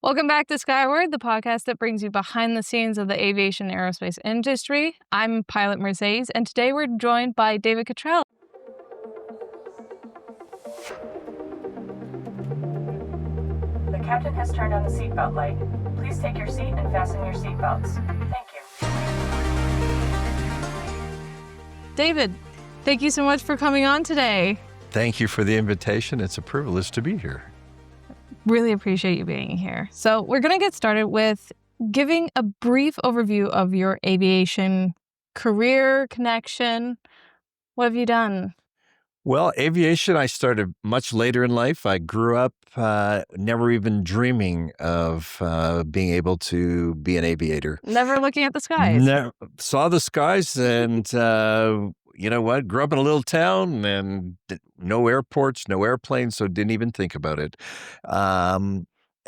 Welcome back to Skyward, the podcast that brings you behind the scenes of the aviation and aerospace industry. I'm pilot Mercedes, and today we're joined by David Cottrill. The captain has turned on the seatbelt light. Please take your seat and fasten your seatbelts. Thank you. David, thank you so much for coming on today. Thank you for the invitation. It's a privilege to be here. Really appreciate you being here. So we're going to get started with giving a brief overview of your aviation career connection. What have you done? Well, aviation, I started much later in life. I grew up never even dreaming of being able to be an aviator. Never looking at the skies. Saw the skies and you know what? Grew up in a little town and no airports, no airplanes, so didn't even think about it.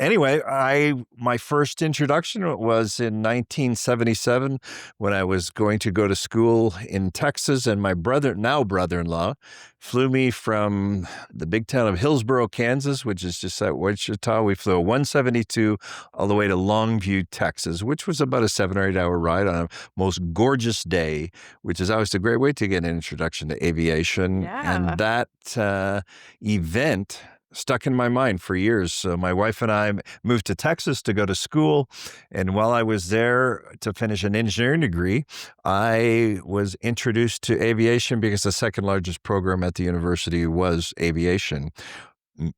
Anyway, my first introduction was in 1977 when I was going to go to school in Texas, and my brother-in-law, flew me from the big town of Hillsboro, Kansas, which is just at Wichita. We flew a 172 all the way to Longview, Texas, which was about a 7 or 8 hour ride on a most gorgeous day, which is always a great way to get an introduction to aviation. Yeah. And that event stuck in my mind for years. So my wife and I moved to Texas to go to school. And while I was there to finish an engineering degree, I was introduced to aviation because the second largest program at the university was aviation.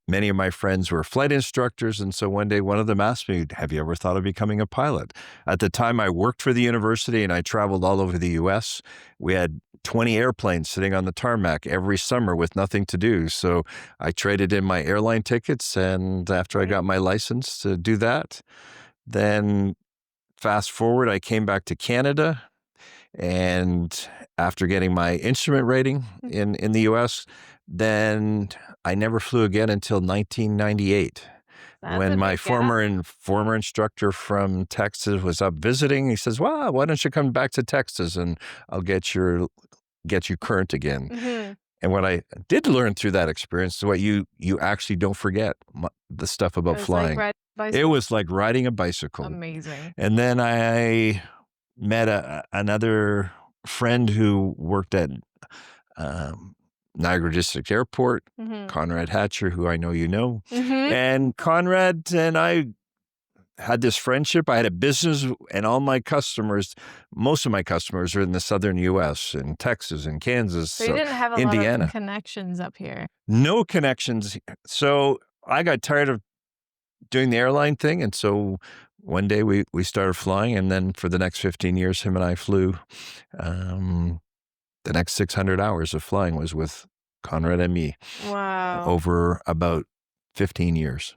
Many of my friends were flight instructors, and so one day one of them asked me, have you ever thought of becoming a pilot? At the time, I worked for the university, and I traveled all over the U.S. We had 20 airplanes sitting on the tarmac every summer with nothing to do, so I traded in my airline tickets, and after I got my license to do that, then fast forward, I came back to Canada, and after getting my instrument rating in the U.S., then I never flew again until 1998. When my former instructor from Texas was up visiting, he says, well, why don't you come back to Texas and I'll get you current again. Mm-hmm. And what I did learn through that experience is what you actually don't forget, the stuff about flying. It was like riding a bicycle. Amazing. And then I met another friend who worked at Niagara District Airport, Conrad Hatcher, who I know you know. And Conrad and I had this friendship. I had a business, and most of my customers are in the southern U.S., in Texas and Kansas, So you didn't have a Indiana. lot of connections up here. No connections. So I got tired of doing the airline thing, and so one day we started flying, and then for the next 15 years, him and I flew. The next 600 hours of flying was with Conrad and me. Wow. Over about 15 years.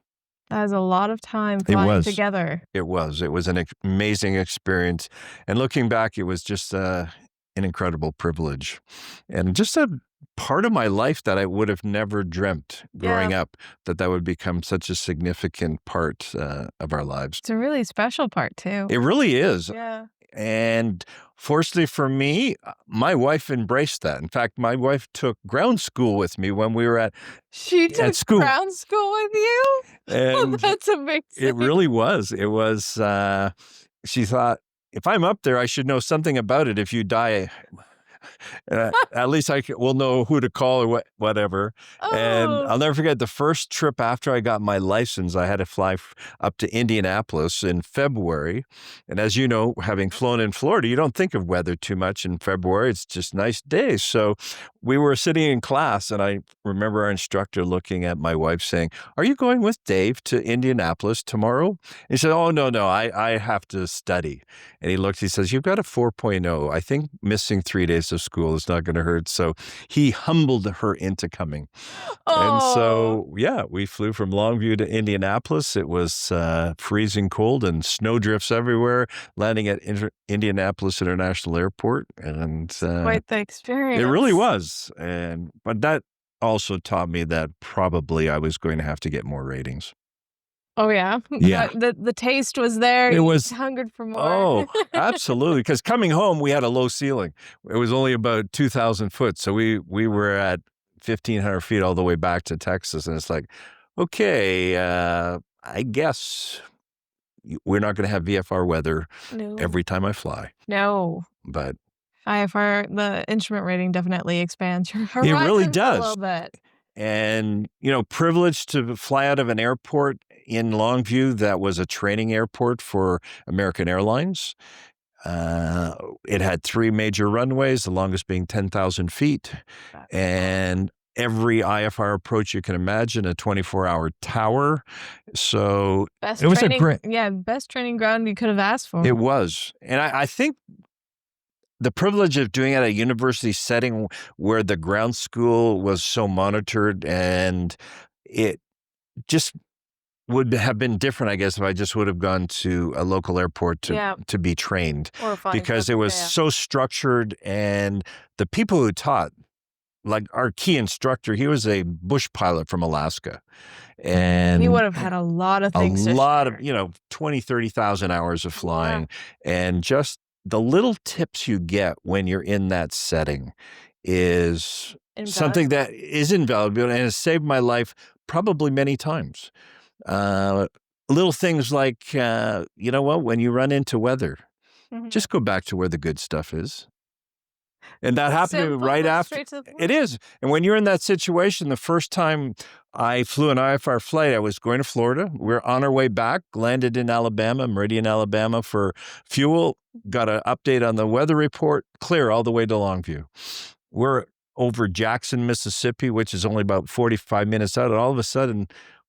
That is a lot of time flying together. It was an amazing experience. And looking back, it was just an incredible privilege. And just a part of my life that I would have never dreamt growing up, that would become such a significant part of our lives. It's a really special part, too. It really is. Yeah. And fortunately for me, my wife embraced that. In fact, my wife took ground school with me when we were at school. Ground school with you? And that's amazing. It really was. It was, she thought, if I'm up there, I should know something about it. If you die, at least will know who to call or whatever. Oh. And I'll never forget the first trip after I got my license. I had to fly up to Indianapolis in February. And as you know, having flown in Florida, you don't think of weather too much in February. It's just nice days. So we were sitting in class, and I remember our instructor looking at my wife saying, are you going with Dave to Indianapolis tomorrow? He said, oh, no, I have to study. And he says, you've got a 4.0. I think missing 3 days of school is not going to hurt. So he humbled her into coming. Oh. And so, we flew from Longview to Indianapolis. It was freezing cold and snow drifts everywhere, landing at Indianapolis International Airport. And quite the experience. It really was. But that also taught me that probably I was going to have to get more ratings. Oh, yeah? Yeah. The taste was there. It was. You hungered for more. Oh, absolutely. Because coming home, we had a low ceiling. It was only about 2,000 foot. So we were at 1,500 feet all the way back to Texas. And it's like, okay, I guess we're not going to have VFR weather No. every time I fly. No. But IFR, the instrument rating definitely expands your it horizons really a does. little bit. And, privileged to fly out of an airport in Longview that was a training airport for American Airlines. It had 3 major runways, the longest being 10,000 feet. And every IFR approach you can imagine, a 24-hour tower. So it was best training ground you could have asked for. It was. And I think the privilege of doing it at a university setting where the ground school was so monitored, and it just would have been different, I guess, if I just would have gone to a local airport to be trained, because it was so structured, and the people who taught, like our key instructor, he was a bush pilot from Alaska. And he would have had a lot of things. A lot of, 20, 30,000 hours of flying. And just the little tips you get when you're in that setting is something that is invaluable and has saved my life probably many times. Little things like, when you run into weather, just go back to where the good stuff is. And that happened to me right after. It is. And when you're in that situation, the first time I flew an IFR flight, I was going to Florida. We're on our way back, landed in Alabama, Meridian, Alabama for fuel, got an update on the weather report, clear all the way to Longview. We're over Jackson, Mississippi, which is only about 45 minutes out. And all of a sudden,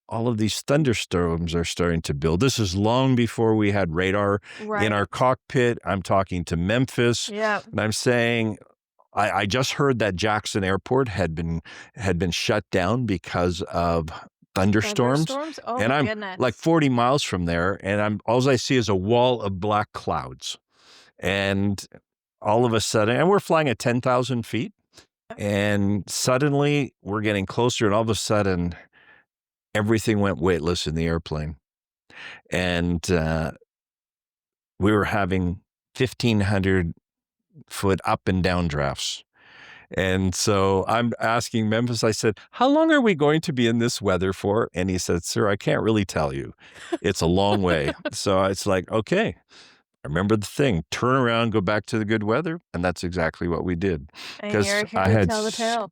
all of these thunderstorms are starting to build. This is long before we had radar in our cockpit. I'm talking to Memphis, and I'm saying, I just heard that Jackson Airport had been shut down because of thunderstorms. Oh, and I'm goodness. like 40 miles from there, and all I see is a wall of black clouds. And all of a sudden, and we're flying at 10,000 feet, and suddenly we're getting closer, and all of a sudden, everything went weightless in the airplane. And we were having 1,500 foot up and down drafts. And so I'm asking Memphis, I said, how long are we going to be in this weather for? And he said, sir, I can't really tell you. It's a long way. So it's like, okay, I remember the thing, turn around, go back to the good weather. And that's exactly what we did. Because I had tell the tale.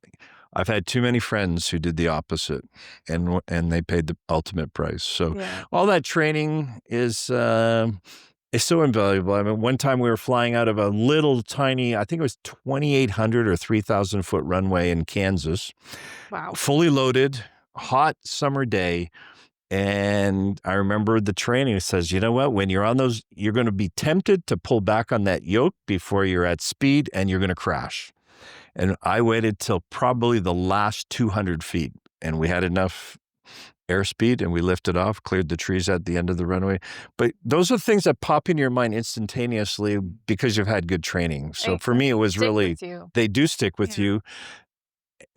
I've had too many friends who did the opposite, and they paid the ultimate price. So all that training is so invaluable. I mean, one time we were flying out of a little tiny, I think it was 2,800 or 3,000 foot runway in Kansas. Wow. Fully loaded, hot summer day. And I remember the training says, you know what, when you're on those, you're going to be tempted to pull back on that yoke before you're at speed, and you're going to crash. And I waited till probably the last 200 feet, and we had enough airspeed, and we lifted off, cleared the trees at the end of the runway. But those are things that pop in your mind instantaneously because you've had good training. So for me, it was really, they do stick with you.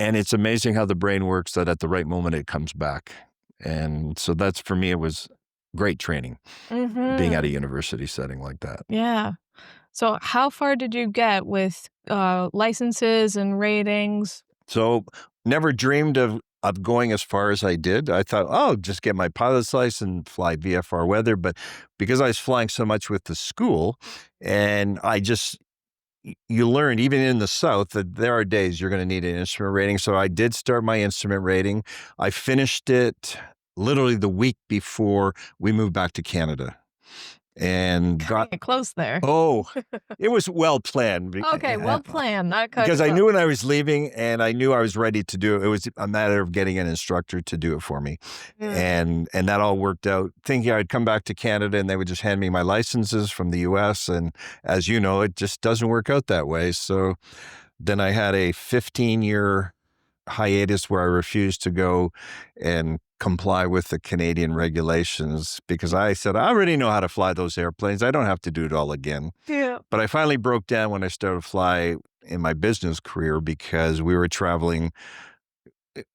And it's amazing how the brain works, that at the right moment, it comes back. And so that's, for me, it was great training, being at a university setting like that. Yeah. So how far did you get with licenses and ratings? So never dreamed of going as far as I did. I thought, oh, just get my pilot's license, fly VFR weather. But because I was flying so much with the school, and you learn even in the South that there are days you're going to need an instrument rating. So I did start my instrument rating. I finished it literally the week before we moved back to Canada. And got close there. Oh, it was well planned. Okay, well planned. Not because I knew when I was leaving, and I knew I was ready to do it. It was a matter of getting an instructor to do it for me, and that all worked out. Thinking I'd come back to Canada and they would just hand me my licenses from the U.S. And as you know, it just doesn't work out that way. So then I had a 15-year hiatus where I refused to go and comply with the Canadian regulations, because I said, I already know how to fly those airplanes. I don't have to do it all again. Yeah. But I finally broke down when I started to fly in my business career, because we were traveling,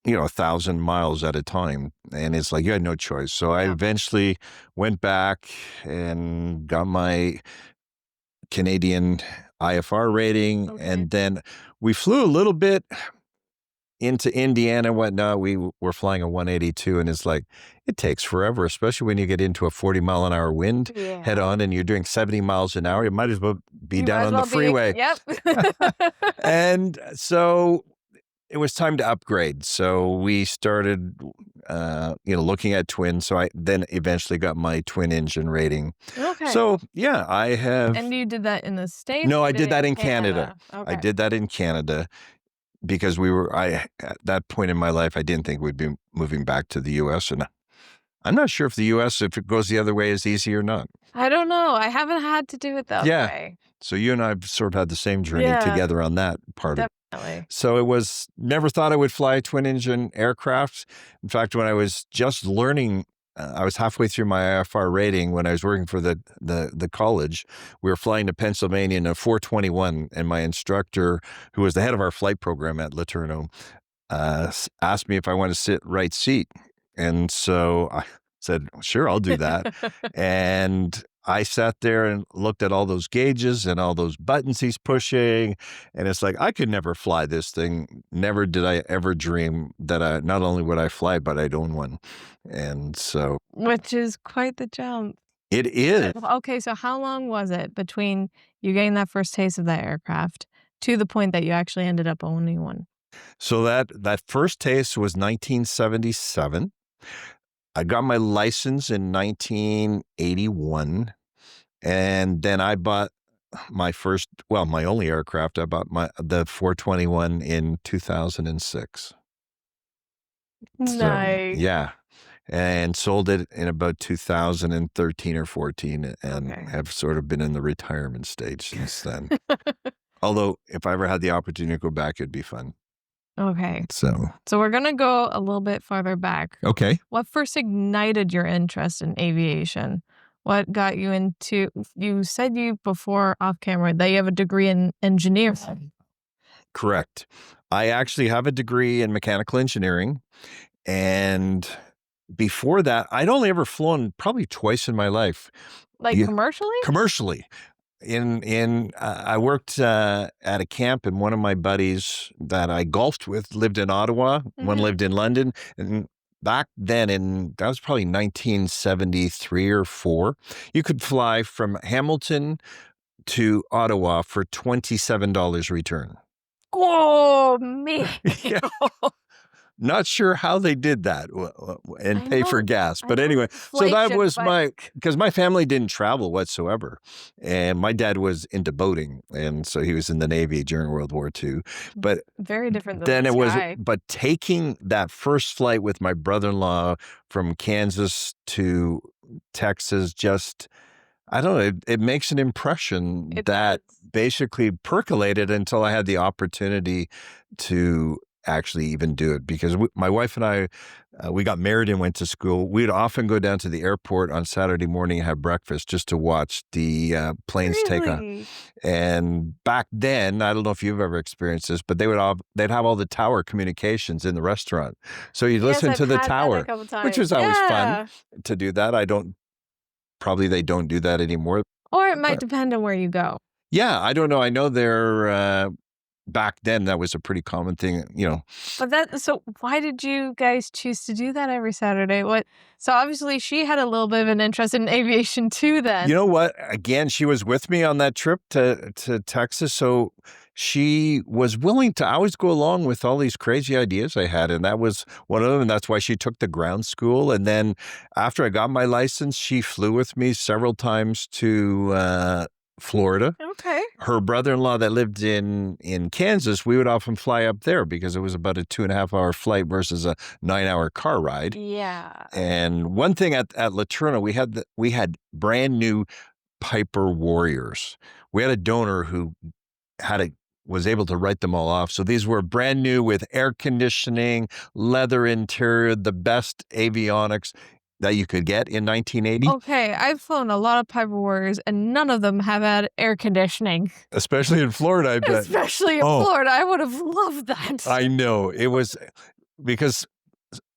1,000 miles at a time. And it's like, you had no choice. So I eventually went back and got my Canadian IFR rating. And then we flew a little bit into Indiana and whatnot, we were flying a 182, and it's like, it takes forever, especially when you get into a 40-mile-an-hour wind head on and you're doing 70 miles an hour. You might as well be You down might as on the well be- freeway. Yep. And so it was time to upgrade. So we started, looking at twins. So I then eventually got my twin engine rating. Okay. So yeah, I have. And you did that in the States? No, or I you did that in Canada. Okay. I did that in Canada because at that point in my life, I didn't think we'd be moving back to the U.S. And I'm not sure if the U.S., if it goes the other way, is easy or not. I don't know. I haven't had to do it that Yeah. way. So you and I have sort of had the same journey Yeah. together on that part of it. Definitely. So it was, never thought I would fly a twin engine aircraft. In fact, when I was just learning, I was halfway through my IFR rating when I was working for the college. We were flying to Pennsylvania in a 421, and my instructor, who was the head of our flight program at LeTourneau, asked me if I wanted to sit right seat. And so I said, sure, I'll do that. And I sat there and looked at all those gauges and all those buttons he's pushing. And it's like, I could never fly this thing. Never did I ever dream that not only would I fly, but I'd own one. And so. Which is quite the jump. It is. Okay, so how long was it between you getting that first taste of that aircraft to the point that you actually ended up owning one? So that first taste was 1977. I got my license in 1981, and then I bought my only aircraft. I bought the 421 in 2006. Nice. So, yeah. And sold it in about 2013 or 14, and have sort of been in the retirement stage since then. Although, if I ever had the opportunity to go back, it'd be fun. Okay. So we're going to go a little bit farther back. Okay. What first ignited your interest in aviation? What got you into, you said before off camera that you have a degree in engineering. Correct. I actually have a degree in mechanical engineering. And before that, I'd only ever flown probably twice in my life. Like commercially? Commercially. I worked at a camp, and one of my buddies that I golfed with lived in Ottawa. One lived in London. And back then, that was probably 1973 or 4, you could fly from Hamilton to Ottawa for $27 return. Oh, man. Yeah. Not sure how they did that and pay for gas. But anyway, so that was because my family didn't travel whatsoever. And my dad was into boating. And so he was in the Navy during World War II. But very different than then this it was, guy. but taking that first flight with my brother-in-law from Kansas to Texas, just, I don't know, it makes an impression that basically percolated until I had the opportunity to actually even do it, because my wife and I, we got married and went to school. We'd often go down to the airport on Saturday morning and have breakfast just to watch the planes take off. And back then, I don't know if you've ever experienced this, but they'd have all the tower communications in the restaurant. So you'd listen to the tower, which was always fun to do that. Probably they don't do that anymore. Or it might depend on where you go. Yeah, I don't know. I know they're back then that was a pretty common thing, But so why did you guys choose to do that every Saturday? So obviously she had a little bit of an interest in aviation too then. You know what? Again, she was with me on that trip to Texas. So she was willing to always go along with all these crazy ideas I had. And that was one of them. And that's why she took the ground school. And then after I got my license, she flew with me several times to Florida. Okay. Her brother-in-law that lived in Kansas, we would often fly up there because it was about a 2.5-hour flight versus a 9-hour car ride. Yeah. And one thing at LeTourneau, we had brand new Piper Warriors. We had a donor who was able to write them all off. So these were brand new with air conditioning, leather interior, the best avionics that you could get in 1980. Okay, I've flown a lot of Piper Warriors, and none of them have had air conditioning. Especially in Florida, I bet. Especially in Florida. I would have loved that. I know. It was because,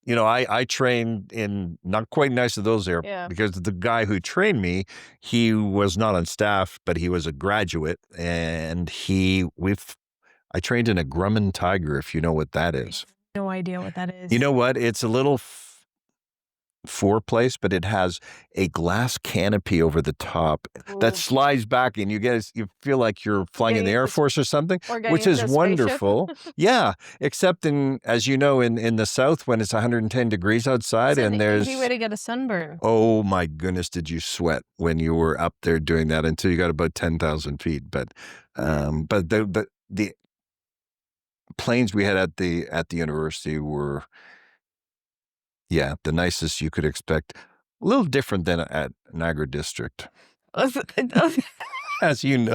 I trained in not quite nice of those airports because the guy who trained me, he was not on staff, but he was a graduate, and I trained in a Grumman Tiger, if you know what that is. No idea what that is. You know what? It's a little four-place, but it has a glass canopy over the top that Ooh. slides back, and you feel like you're flying in the Getting Air into Force or something, or getting which into is a spaceship. wonderful. Yeah, except as you know, in the South when it's 110 degrees outside It's and an there's easy way to get a sunburn. oh my goodness, did you sweat when you were up there doing that until you got about 10,000 feet? But the planes we had at the university were, yeah, the nicest you could expect. A little different than at Niagara District, A as you know.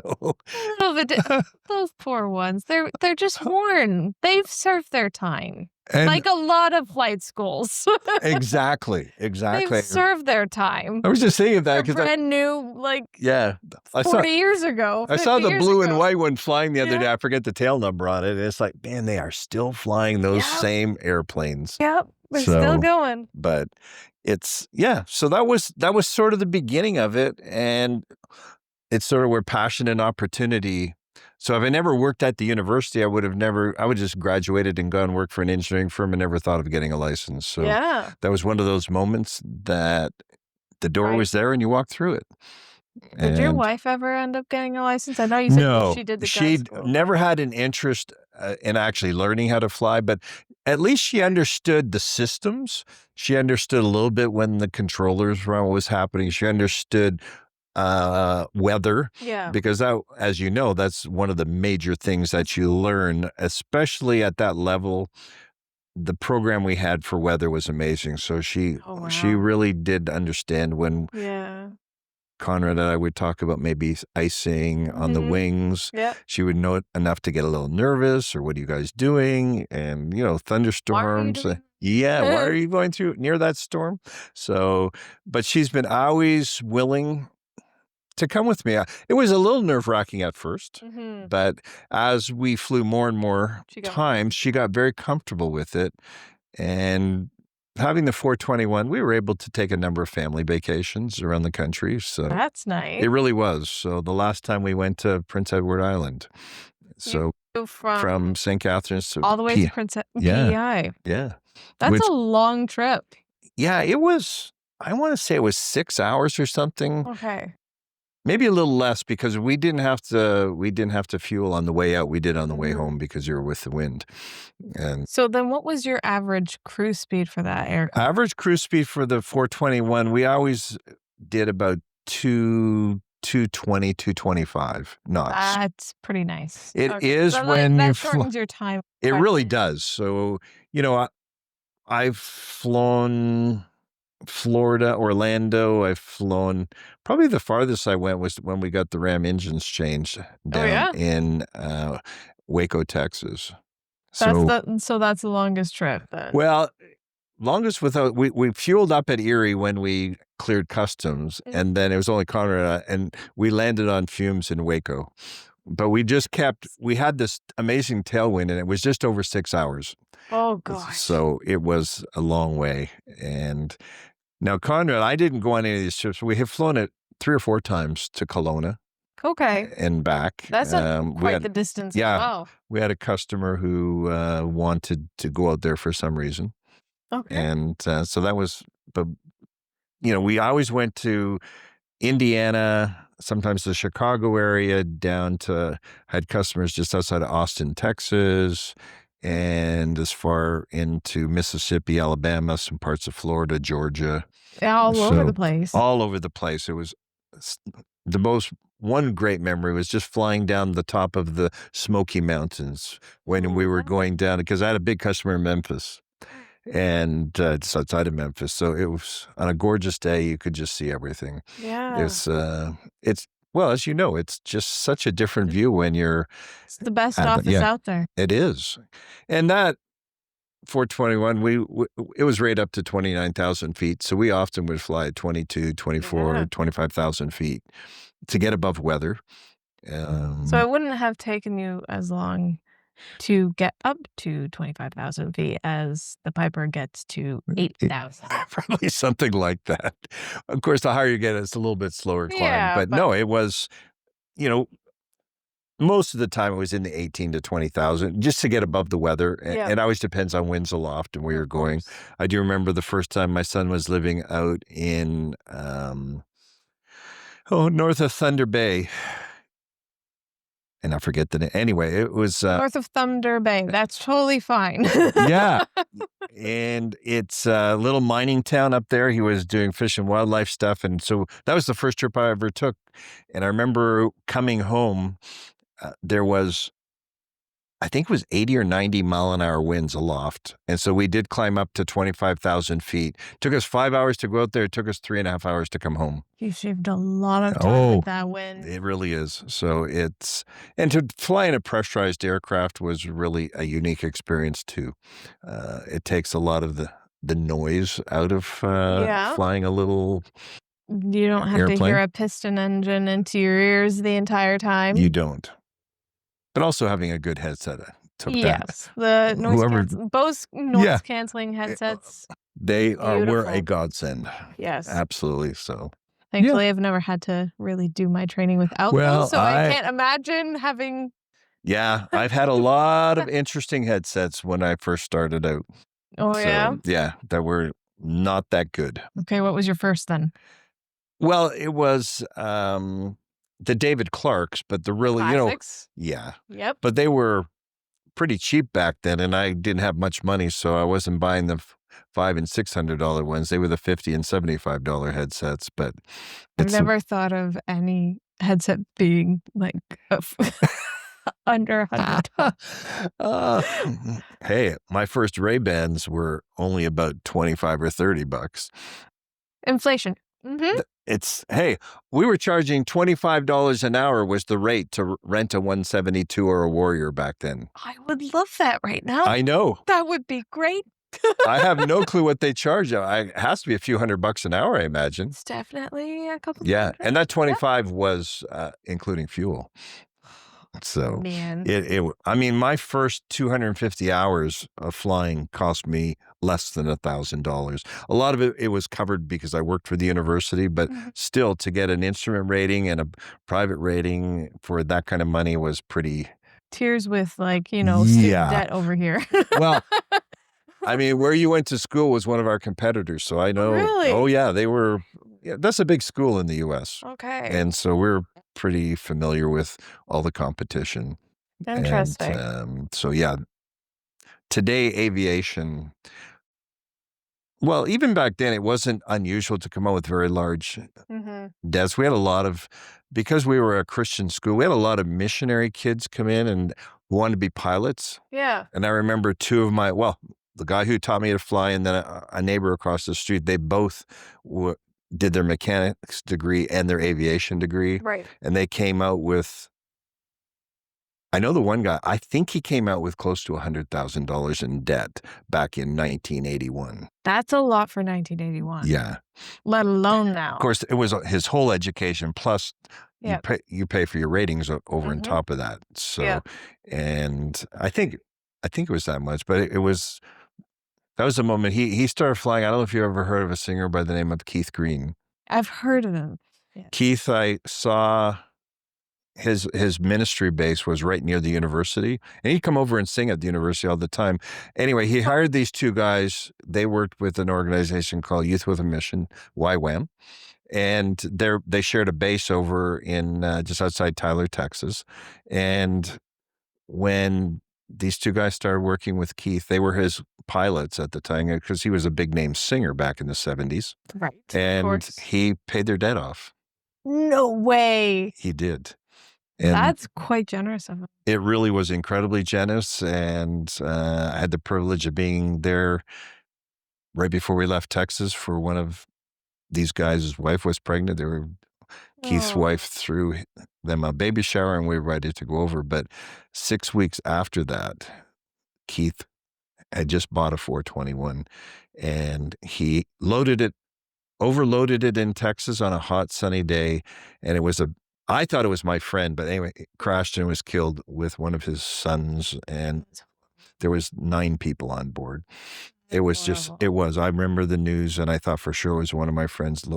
little bit. Those poor ones. They're just worn. They've served their time. And Like a lot of flight schools. exactly. They've served their time. I was just thinking that They're because brand new, like yeah, I 40 saw years ago. I saw 50 the years blue and ago. white one flying the other Yeah. day. I forget the tail number on it. And it's like, man, they are still flying those Yep. same airplanes. Yep, they're still going. But it's so that was sort of the beginning of it, and it's sort of where passion and opportunity. So if I never worked at the university, I would just graduated and gone and work for an engineering firm and never thought of getting a license. So Yeah. that was one of those moments that the door Right. was there and you walked through it. Did your And wife ever end up getting a license? I know you said no, she did the she grad school. never had an interest in actually learning how to fly, but at least she understood the systems. She understood a little bit when the controllers were what was happening. She understood weather, Yeah. because that, as you know, that's one of the major things that you learn, especially at that level. The program we had for weather was amazing. So she Oh, she wow. really did understand when Yeah. Conrad and I would talk about maybe icing on the Mhm. wings. Yep. She would know enough to get a little nervous, or what are you guys doing? And, thunderstorms. doing- Yeah, why are you going through near that storm? So, but she's been always willing to come with me. It was a little nerve-wracking at first, Mhm. but as we flew more and more She got- times, she got very comfortable with it. And having the 421, we were able to take a number of family vacations around the country. So That's nice. it really was. So the last time we went to Prince Edward Island. So So from St. Catharines to all the way to Prince Yeah. PEI. yeah. That's Which- a long trip. Yeah, it was, I want to say it was 6 hours or something. Okay. Maybe a little less, because we didn't have to fuel on the way out. We did on the way Mhm. home because you were with the wind. And So then what was your average cruise speed for that aircraft? average cruise speed for the 421, we always did about 220, 225 knots. That's pretty nice. It is So when that you shortens your time. It quite a really bit. does. So, I've flown Florida, Orlando. I've flown, probably the farthest I went was when we got the Ram engines changed down yeah? in Waco, Texas. That's the longest trip then. Well, longest without, we fueled up at Erie when we cleared customs, Mhm. and then it was only Conrad, and we landed on fumes in Waco. But we had this amazing tailwind, and it was just over 6 hours. Oh gosh. So it was a long way. And now, Conrad, I didn't go on any of these trips. We have flown it 3 or 4 times to Kelowna Okay. and back. That's quite the distance yeah. as well. We had a customer who wanted to go out there for some reason. Okay. And so that was, but, we always went to Indiana, sometimes the Chicago area, down to, had customers just outside of Austin, Texas, and as far into Mississippi, Alabama, some parts of Florida, Georgia. All over So, the place. All over the place. It was one great memory was just flying down the top of the Smoky Mountains when we were going down, because I had a big customer in Memphis, and it's outside of Memphis. So it was on a gorgeous day. You could just see everything. Yeah. It's well, as you know, it's just such a different view when you're. It's the best at the- office yeah. out there. It is. And that 421, it was right up to 29,000 feet. So we often would fly at 22, 24, Yeah. 25,000 feet to get above weather. So it wouldn't have taken you as long to get up to 25,000 feet as the Piper gets to 8,000. Probably something like that. Of course, the higher you get, it's a little bit slower climb. Yeah, But no, it was, most of the time it was in the 18 to 20,000 just to get above the weather. Yeah. It always depends on winds aloft and where you're going. course. I do remember the first time my son was living out in north of Thunder Bay. And I forget the name. Anyway, it was North of Thunder Bay. That's totally fine. yeah. And it's a little mining town up there. He was doing fish and wildlife stuff. And so that was the first trip I ever took. And I remember coming home, there was, I think it was 80 or 90 mile an hour winds aloft. And so we did climb up to 25,000 feet. Took us 5 hours to go out there. It took us 3.5 hours to come home. You saved a lot of time with that wind. It really is. So and to fly in a pressurized aircraft was really a unique experience too. It takes a lot of the noise out of flying a little You don't have to hear a piston engine into your ears the entire time. You don't. But also having a good headset took that. Yes, the Bose noise canceling headsets. They were a godsend. Yes. Absolutely. So thankfully, I've never had to really do my training without those, so I can't imagine having. Yeah, I've had a lot of interesting headsets when I first started out. Oh, yeah? Yeah, that were not that good. Okay, what was your first then? Well, it was the David Clarks, but the really, Classics. Yeah. Yep. But they were pretty cheap back then, and I didn't have much money, so I wasn't buying the $500 and $600 ones. They were the $50 and $75 headsets. But I've never thought of any headset being like under $100. Hey, my first Ray-Bans were only about $25 or $30. Inflation. Mm-hmm. We were charging $25 an hour was the rate to rent a 172 or a Warrior back then. I would love that right now. I know. That would be great. I have no clue what they charge. It has to be a few $100 an hour, I imagine. It's definitely a couple. Yeah, and that 25 was including fuel. So man, I mean, my first 250 hours of flying cost me less than $1,000. A lot of it was covered because I worked for the university, but still, to get an instrument rating and a private rating for that kind of money was pretty. Tears with student debt over here. Well, I mean, where you went to school was one of our competitors, so I know. Really? Oh yeah, they were. Yeah, that's a big school in the U.S. Okay. And so we're pretty familiar with all the competition. Interesting. And, so yeah, today aviation. Well, even back then, it wasn't unusual to come out with very large debts. We had because we were a Christian school, we had a lot of missionary kids come in and wanted to be pilots. Yeah. And I remember two of the guy who taught me to fly and then a neighbor across the street, they both did their mechanics degree and their aviation degree. Right. And they came out with, I know the one guy, I think he came out with close to $100,000 in debt back in 1981. That's a lot for 1981. Yeah. Let alone now. Of course, it was his whole education plus you pay for your ratings over on top of that. So, and I think it was that much, but that was the moment he started flying. I don't know if you ever heard of a singer by the name of Keith Green. I've heard of him. Yeah. Keith, I saw his ministry base was right near the university, and he'd come over and sing at the university all the time. Anyway, he hired these two guys. They worked with an organization called Youth with a Mission, YWAM, and they shared a base over in just outside Tyler, Texas. And when these two guys started working with Keith, they were his pilots at the time because he was a big name singer back in the 70s. Right. And he paid their debt off. No way. He did. And that's quite generous of him. It really was incredibly generous. And I had the privilege of being there right before we left Texas for one of these guys. His wife was pregnant. Keith's wife threw them a baby shower and we were ready to go over. But 6 weeks after that, Keith had just bought a 421 and he overloaded it in Texas on a hot sunny day. And I thought it was my friend, but anyway, it crashed and was killed with one of his sons. And there was 9 people on board. It was just, Horrible. it was. I remember the news and I thought for sure it was one of my friends,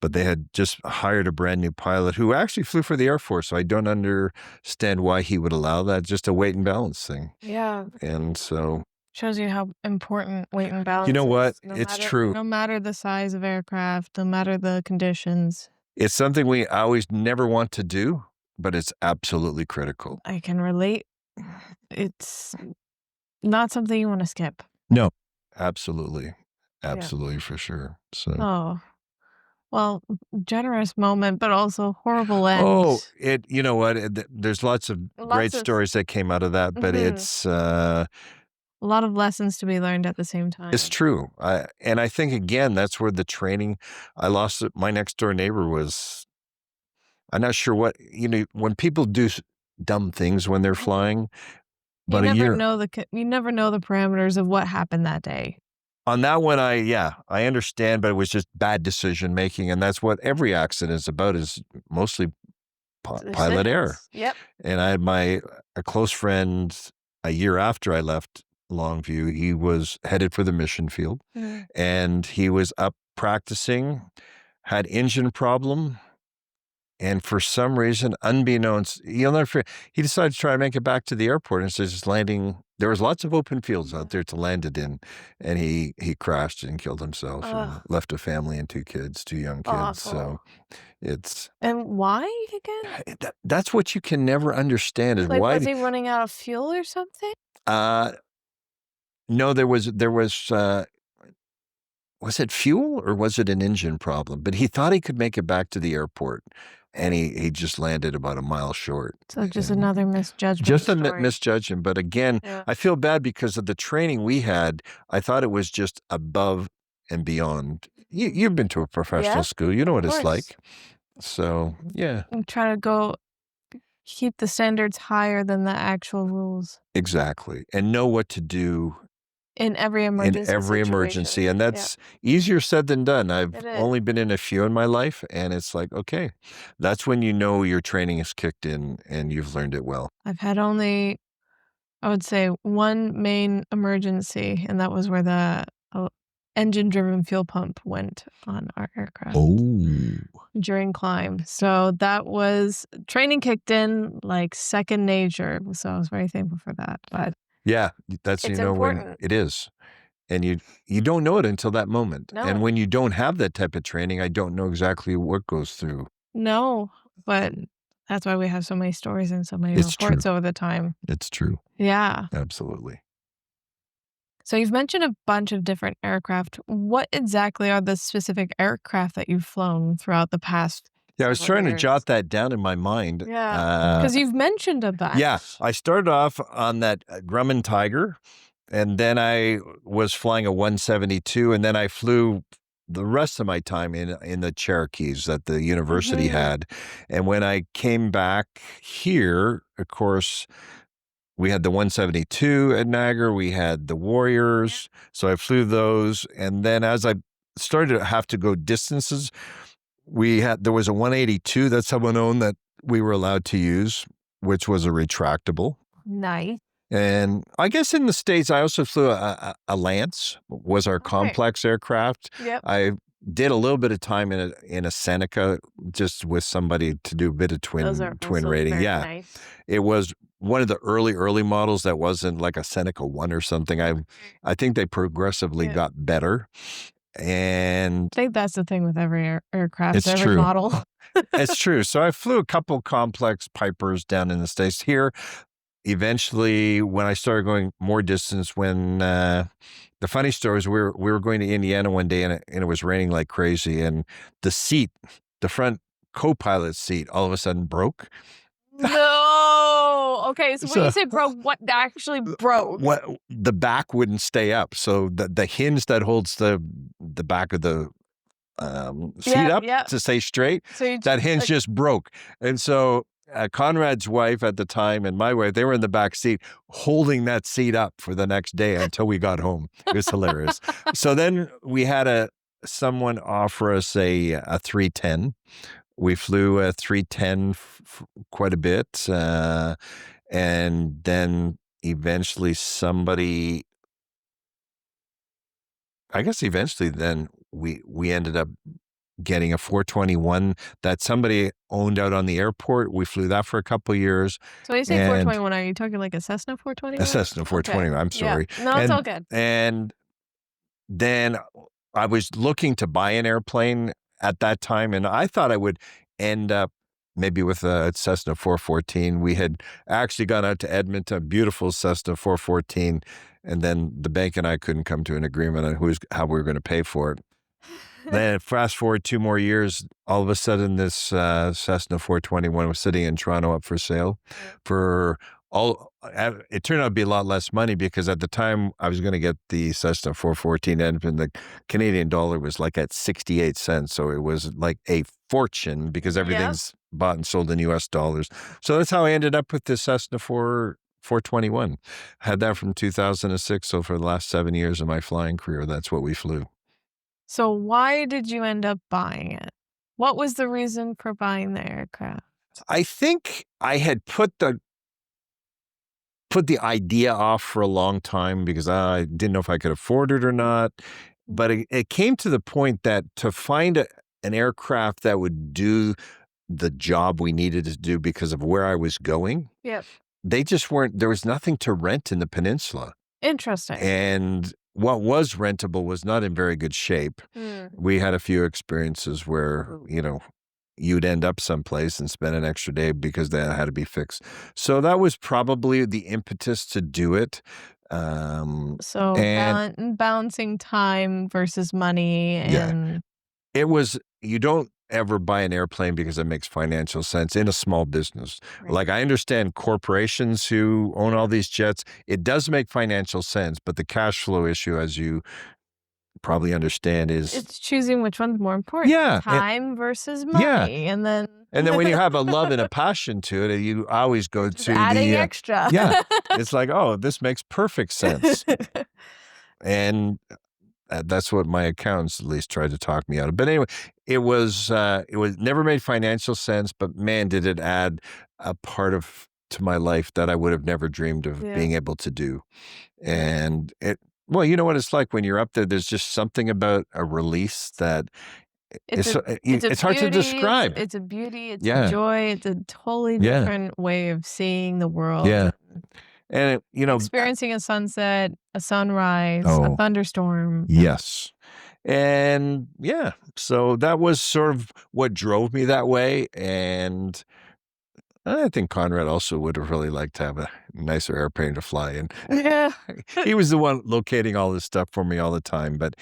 but they had just hired a brand new pilot who actually flew for the Air Force. So I don't understand why he would allow that. Just a weight and balance thing. Yeah. And so, Shows you how important weight and balance you know what? is. No It's matter, true. No matter the size of aircraft, no matter the conditions. It's something we always never want to do, but it's absolutely critical. I can relate. It's not something you want to skip. No, absolutely. Absolutely, for sure. So, Oh, well, generous moment, but also horrible end. oh, you know what? There's lots of great stories that came out of that, but it's, a lot of lessons to be learned at the same time. it's true. And I think, again, that's where the training, my next door neighbor was, I'm not sure what, when people do dumb things when they're flying, but you never know the parameters of what happened that day. On that one, I understand, but it was just bad decision making, and that's what every accident is about, is mostly pilot error. Yep. And I had a close friend a year after I left Longview. He was headed for the mission field, and he was up practicing, had engine problem, and for some reason, unbeknownst, you'll never forget, he decided to try to make it back to the airport, and so just landing. There was lots of open fields out there to land it in, and he crashed and killed himself and left a family and two young kids. Awful. So it's, And why again? that's what you can never understand is Like, why. was he running out of fuel or something? No, there was it fuel or was it an engine problem? But he thought he could make it back to the airport, and he just landed about a mile short. So just another misjudgment. Just a misjudgment. But again, I feel bad because of the training we had. I thought it was just above and beyond. You've been to a professional school. You know what it's like. So, yeah. I'm trying to keep the standards higher than the actual rules. Exactly. And know what to do in every emergency. And that's easier said than done. I've only been in a few in my life, and it's like, okay, that's when you know your training is kicked in and you've learned it well. I've had only, I would say, one main emergency, and that was where the engine-driven fuel pump went on our aircraft during climb. So that was, training kicked in like second nature. So I was very thankful for that. But yeah, that's, when it is. And you don't know it until that moment. No. And when you don't have that type of training, I don't know exactly what goes through. No, but that's why we have so many stories and so many reports over the time. It's true. Yeah. Absolutely. So you've mentioned a bunch of different aircraft. What exactly are the specific aircraft that you've flown throughout the past? Yeah, I was trying to jot that down in my mind. Yeah, because you've mentioned a bunch. Yeah, I started off on that Grumman Tiger, and then I was flying a 172, and then I flew the rest of my time in the Cherokees that the university had. And when I came back here, of course, we had the 172 at Niagara, we had the Warriors, so I flew those. And then as I started to have to go distances, there was a 182 that someone owned that we were allowed to use, which was a retractable. Nice. And I guess in the States, I also flew a Lance, was our complex aircraft. Yep. I did a little bit of time in a Seneca, just with somebody to do a bit of twin rating. Yeah. Nice. It was one of the early models that wasn't like a Seneca 1 or something. I think they progressively got better. And I think that's the thing with every aircraft, it's every true. model. It's true. So I flew a couple complex Pipers down in the States. Here, eventually, when I started going more distance, when the funny story is we were going to Indiana one day, and it was raining like crazy, and the front co-pilot seat, all of a sudden broke. No. Okay, so when you say broke, what actually broke? What, the back wouldn't stay up, so the hinge that holds the back of the seat up to stay straight, so that hinge just broke. And so Conrad's wife at the time and my wife, they were in the back seat holding that seat up for the next day until we got home. It was hilarious. So then we had someone offer us a 310. We flew a 310 quite a bit, and then eventually somebody I guess eventually then we ended up getting a 421 that somebody owned out on the airport. We flew that for a couple years. So when you say And 421, are you talking like a Cessna 421? a Cessna 420, I'm sorry. Yeah. No, it's all good. And then I was looking to buy an airplane at that time, and I thought I would end up maybe with a Cessna 414. We had actually gone out to Edmonton, beautiful Cessna 414, and then the bank and I couldn't come to an agreement on how we were going to pay for it. Then fast forward 2 more years, all of a sudden this Cessna 421 was sitting in Toronto up for sale for it turned out to be a lot less money because at the time I was going to get the Cessna 414 and the Canadian dollar was like at 68 cents. So it was like a fortune because everything's bought and sold in US dollars. So that's how I ended up with the Cessna 421. Had that from 2006. So for the last 7 years of my flying career, that's what we flew. So why did you end up buying it? What was the reason for buying the aircraft? I think I had put the idea off for a long time because I didn't know if I could afford it or not. But it came to the point that to find an aircraft that would do the job we needed to do because of where I was going, they just weren't, there was nothing to rent in the peninsula. Interesting. And what was rentable was not in very good shape. We had a few experiences where, you'd end up someplace and spend an extra day because they had to be fixed. So that was probably the impetus to do it. So balancing time versus money. And it was, you don't ever buy an airplane because it makes financial sense in a small business. Right. Like I understand corporations who own all these jets, it does make financial sense, but the cash flow issue, as you probably understand, is it's choosing which one's more important. Time versus money. And then when you have a love and a passion to it, you always go to adding the extra. It's like, oh, this makes perfect sense. And that's what my accountants at least tried to talk me out of. But anyway, it was never made financial sense, but man, did it add a part to my life that I would have never dreamed of being able to do. And well, you know what it's like when you're up there, there's just something about a release that it's hard to describe. It's a beauty, it's a joy, it's a totally different way of seeing the world. And experiencing a sunset, a sunrise, a thunderstorm. Yes. And so that was sort of what drove me that way. And I think Conrad also would have really liked to have a nicer airplane to fly in. He was the one locating all this stuff for me all the time. But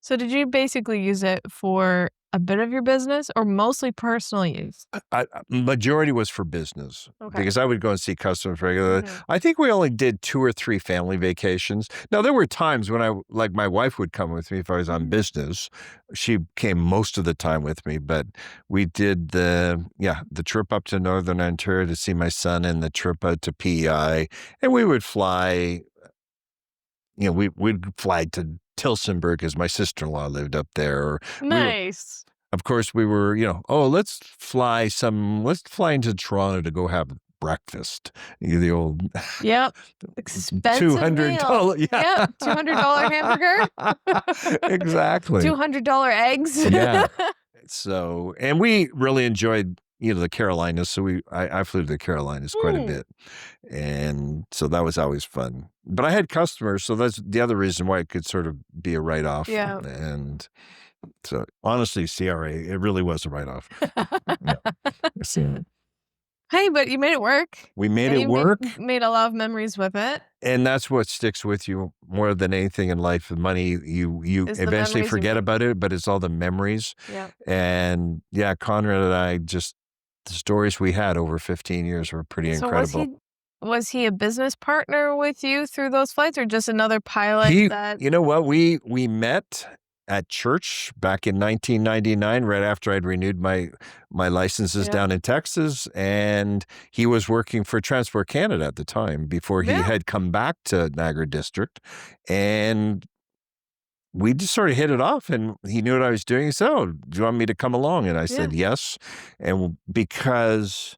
So did you basically use it for a bit of your business or mostly personal use? Majority was for business because I would go and see customers regularly. I think we only did 2 or 3 family vacations. Now, there were times when my wife would come with me if I was on business. She came most of the time with me, but we did the trip up to Northern Ontario to see my son and the trip out to PEI. And we would fly, we'd fly to Tilsonburg because my sister-in-law lived up there. Nice. Of course, we were, let's fly into Toronto to go have breakfast. The old expensive $200 $200 hamburger. Exactly. $200 eggs. So, and we really enjoyed the Carolinas. So I flew to the Carolinas quite a bit. And so that was always fun. But I had customers, so that's the other reason why it could sort of be a write-off. And so honestly, CRA, it really was a write-off. Hey, but you made it work. We made it work. Made a lot of memories with it. And that's what sticks with you more than anything in life. The money, you eventually forget about it, but it's all the memories. And Conrad and I the stories we had over 15 years were pretty incredible. Was he a business partner with you through those flights or just another pilot? You know what? We met at church back in 1999, right after I'd renewed my licenses down in Texas. And he was working for Transport Canada at the time before he had come back to Niagara District. And we just sort of hit it off, and he knew what I was doing. He said, "Oh, do you want me to come along?" And I said, yes. And because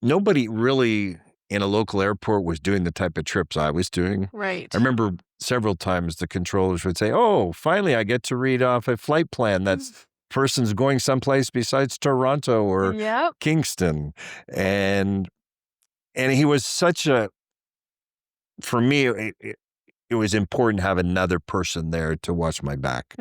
nobody really in a local airport was doing the type of trips I was doing. Right. I remember several times the controllers would say, "Oh, finally I get to read off a flight plan that's person's going someplace besides Toronto or Yep. Kingston." And he was such a, for me, it was important to have another person there to watch my back.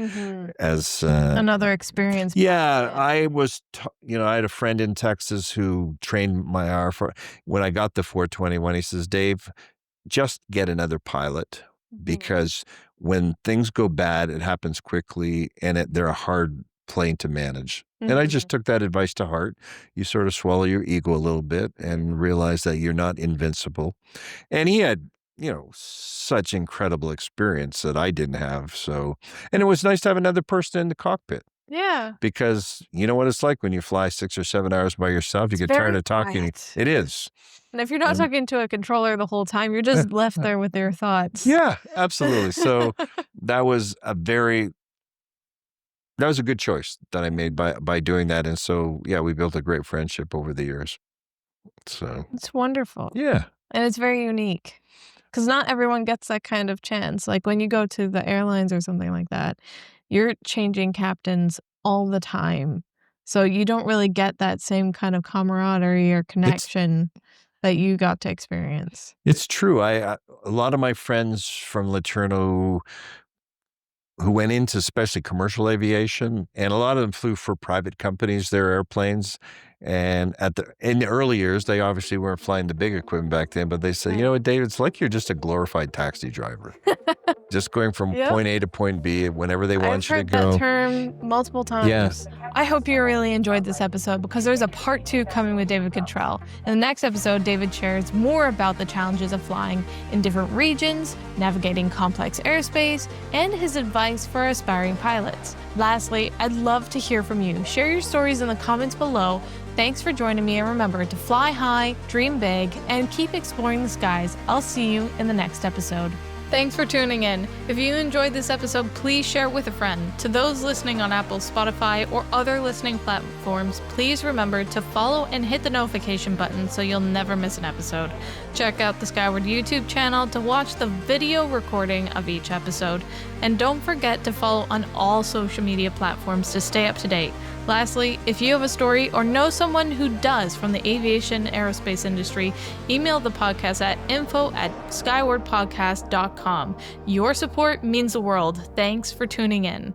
As Another experience. yeah, I was, I had a friend in Texas who trained my RF. When I got the 421, he says, "Dave, just get another pilot because when things go bad, it happens quickly and they're a hard plane to manage." And I just took that advice to heart. You sort of swallow your ego a little bit and realize that you're not invincible. And he had, such incredible experience that I didn't have. So, and it was nice to have another person in the cockpit. Yeah. Because you know what it's like when you fly 6 or 7 hours by yourself, you get very tired of talking. quiet. It is. And if you're not talking to a controller the whole time, you're just left there with your thoughts. Yeah, absolutely. So that was a good choice that I made by doing that. And so, yeah, we built a great friendship over the years. So It's wonderful. yeah. And it's very unique because not everyone gets that kind of chance. Like when you go to the airlines or something like that, you're changing captains all the time. So you don't really get that same kind of camaraderie or connection that you got to experience. It's true. A lot of my friends from LeTourneau who went into especially commercial aviation, and a lot of them flew for private companies, their airplanes. And in the early years, they obviously weren't flying the big equipment back then, but they said, "You know what, Dave, it's like you're just a glorified taxi driver. Just going from point A to point B whenever they want I've you to heard go." that term multiple times. Yes. I hope you really enjoyed this episode because there's a part 2 coming with David Cottrill. In the next episode, David shares more about the challenges of flying in different regions, navigating complex airspace, and his advice for aspiring pilots. Lastly, I'd love to hear from you. Share your stories in the comments below. Thanks for joining me, and remember to fly high, dream big, and keep exploring the skies. I'll see you in the next episode. Thanks for tuning in. If you enjoyed this episode, please share it with a friend. To those listening on Apple, Spotify, or other listening platforms, please remember to follow and hit the notification button so you'll never miss an episode. Check out the Skyward YouTube channel to watch the video recording of each episode. And don't forget to follow on all social media platforms to stay up to date. Lastly, if you have a story or know someone who does from the aviation aerospace industry, email the podcast at info@skywardpodcast.com. Your support means the world. Thanks for tuning in.